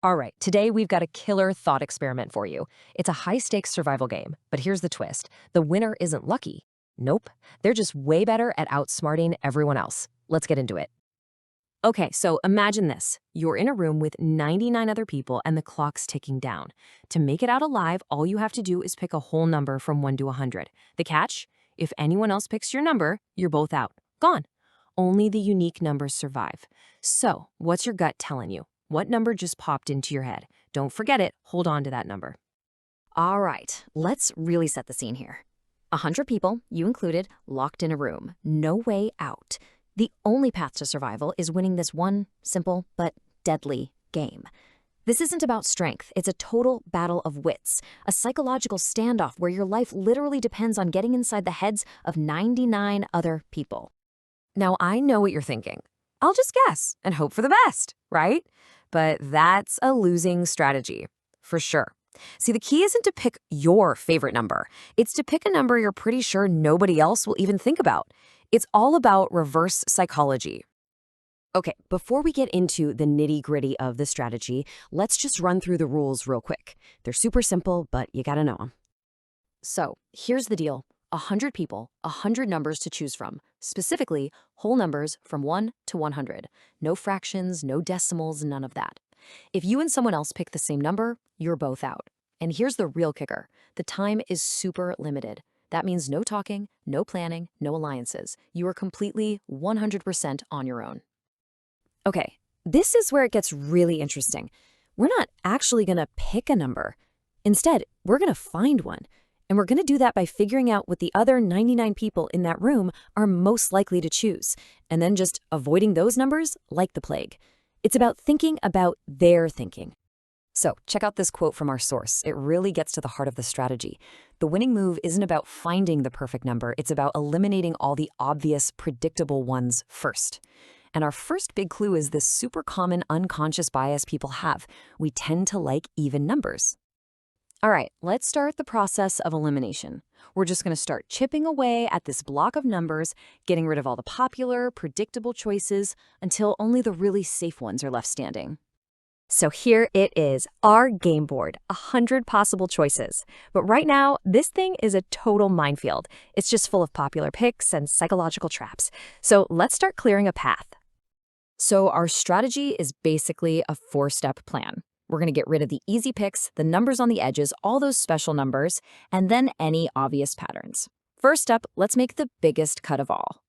All right, today we've got a killer thought experiment for you. It's a high stakes survival game, but here's the twist the winner isn't lucky. Nope, they're just way better at outsmarting everyone else. Let's get into it. Okay, so imagine this. You're in a room with 99 other people and the clock's ticking down. To make it out alive, all you have to do is pick a whole number from 1 to 100. The catch? If anyone else picks your number, you're both out. Gone. Only the unique numbers survive. So, what's your gut telling you? What number just popped into your head? Don't forget it. Hold on to that number. All right, let's really set the scene here. 100 people, you included, locked in a room. No way out. The only path to survival is winning this one simple but deadly game. This isn't about strength. It's a total battle of wits, a psychological standoff where your life literally depends on getting inside the heads of 99 other people. Now, I know what you're thinking. I'll just guess and hope for the best, right? But that's a losing strategy, for sure. See, the key isn't to pick your favorite number. It's to pick a number you're pretty sure nobody else will even think about. It's all about reverse psychology. Okay, before we get into the nitty-gritty of the strategy, let's just run through the rules real quick. They're super simple, but you gotta know them. So, here's the deal. 100 people, 100 numbers to choose from. Specifically, whole numbers from 1 to 100. No fractions, no decimals, none of that. If you and someone else pick the same number, you're both out. And here's the real kicker. The time is super limited. That means no talking, no planning, no alliances. You are completely 100% on your own. Okay, this is where it gets really interesting. We're not actually going to pick a number. Instead, we're going to find one. And we're going to do that by figuring out what the other 99 people in that room are most likely to choose, and then just avoiding those numbers like the plague. It's about thinking about their thinking. So check out this quote from our source. It really gets to the heart of the strategy. The winning move isn't about finding the perfect number. It's about eliminating all the obvious, predictable ones first. And our first big clue is this super common unconscious bias people have. We tend to like even numbers. All right, let's start the process of elimination. We're just going to start chipping away at this block of numbers, getting rid of all the popular, predictable choices until only the really safe ones are left standing. So here it is, our game board, 100 possible choices. But right now, this thing is a total minefield. It's just full of popular picks and psychological traps. So let's start clearing a path. So our strategy is basically a 4-step plan. We're going to get rid of the easy picks, the numbers on the edges, all those special numbers, and then any obvious patterns. First up, let's make the biggest cut of all.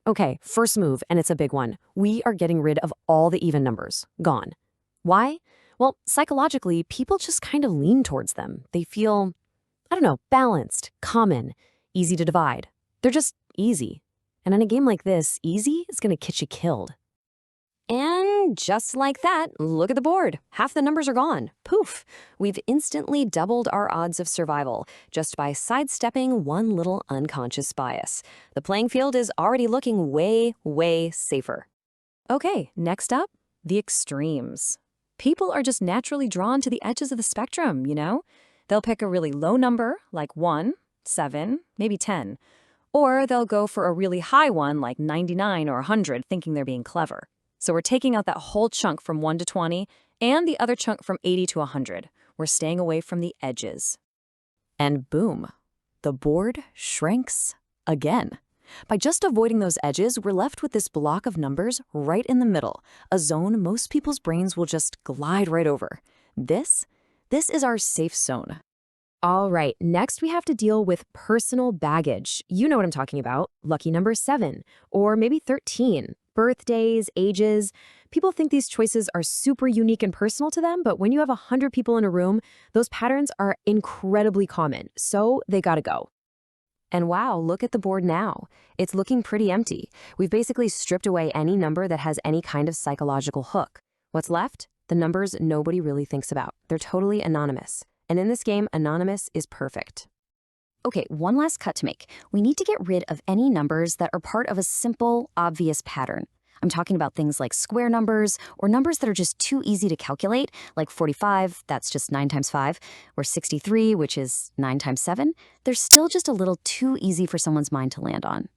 Okay, first move, and it's a big one. We are getting rid of all the even numbers. Gone. Why? Well, psychologically, people just kind of lean towards them. They feel, balanced, common, easy to divide. They're just easy. And in a game like this, easy is going to get you killed. And just like that, look at the board. Half the numbers are gone. Poof. We've instantly doubled our odds of survival just by sidestepping one little unconscious bias. The playing field is already looking way, way safer. Okay, next up, the extremes. People are just naturally drawn to the edges of the spectrum, you know? They'll pick a really low number, like 1, 7, maybe 10. Or they'll go for a really high one, like 99 or 100, thinking they're being clever. So we're taking out that whole chunk from 1 to 20 and the other chunk from 80 to 100. We're staying away from the edges. And boom, the board shrinks again. By just avoiding those edges, we're left with this block of numbers right in the middle, a zone most people's brains will just glide right over. This is our safe zone. All right, next we have to deal with personal baggage. You know what I'm talking about. Lucky number 7, or maybe 13. Birthdays, ages. People think these choices are super unique and personal to them, but when you have 100 people in a room, those patterns are incredibly common, so they gotta go. And wow, look at the board now. It's looking pretty empty. We've basically stripped away any number that has any kind of psychological hook. What's left? The numbers nobody really thinks about. They're totally anonymous. And in this game, anonymous is perfect. Okay, one last cut to make. We need to get rid of any numbers that are part of a simple, obvious pattern. I'm talking about things like square numbers or numbers that are just too easy to calculate, like 45, that's just 9 times 5, or 63, which is 9 times 7. They're still just a little too easy for someone's mind to land on.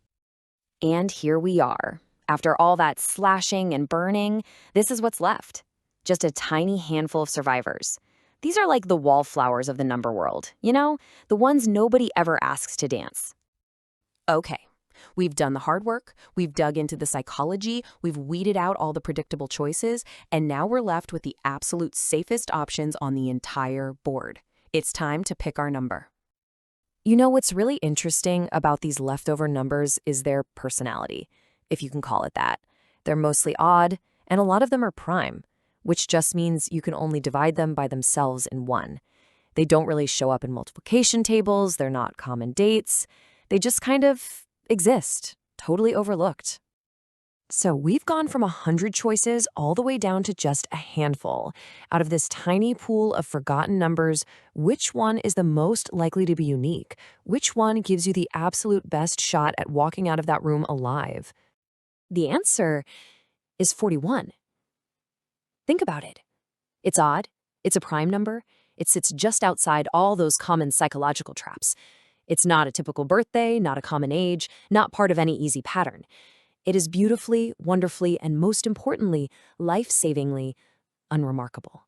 And here we are. After all that slashing and burning, this is what's left. just a tiny handful of survivors. These are like the wallflowers of the number world, you know? The ones nobody ever asks to dance. Okay, we've done the hard work, we've dug into the psychology, we've weeded out all the predictable choices, and now we're left with the absolute safest options on the entire board. It's time to pick our number. You know what's really interesting about these leftover numbers is their personality, if you can call it that. They're mostly odd, and a lot of them are prime, which just means you can only divide them by themselves in one. They don't really show up in multiplication tables, they're not common dates. They just kind of exist, totally overlooked. So we've gone from 100 choices all the way down to just a handful. Out of this tiny pool of forgotten numbers, which one is the most likely to be unique? Which one gives you the absolute best shot at walking out of that room alive? The answer is 41. Think about it. It's odd, it's a prime number, it sits just outside all those common psychological traps. It's not a typical birthday, not a common age, not part of any easy pattern. It is beautifully, wonderfully, and most importantly, life-savingly unremarkable.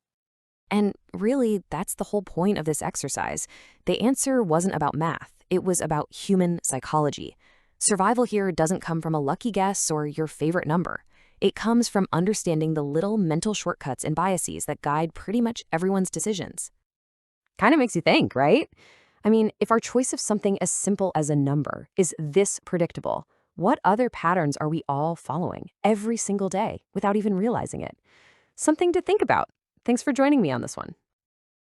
And really, that's the whole point of this exercise. The answer wasn't about math, it was about human psychology. Survival here doesn't come from a lucky guess or your favorite number. It comes from understanding the little mental shortcuts and biases that guide pretty much everyone's decisions. Kind of makes you think, right? I mean, if our choice of something as simple as a number is this predictable, what other patterns are we all following every single day without even realizing it? Something to think about. Thanks for joining me on this one.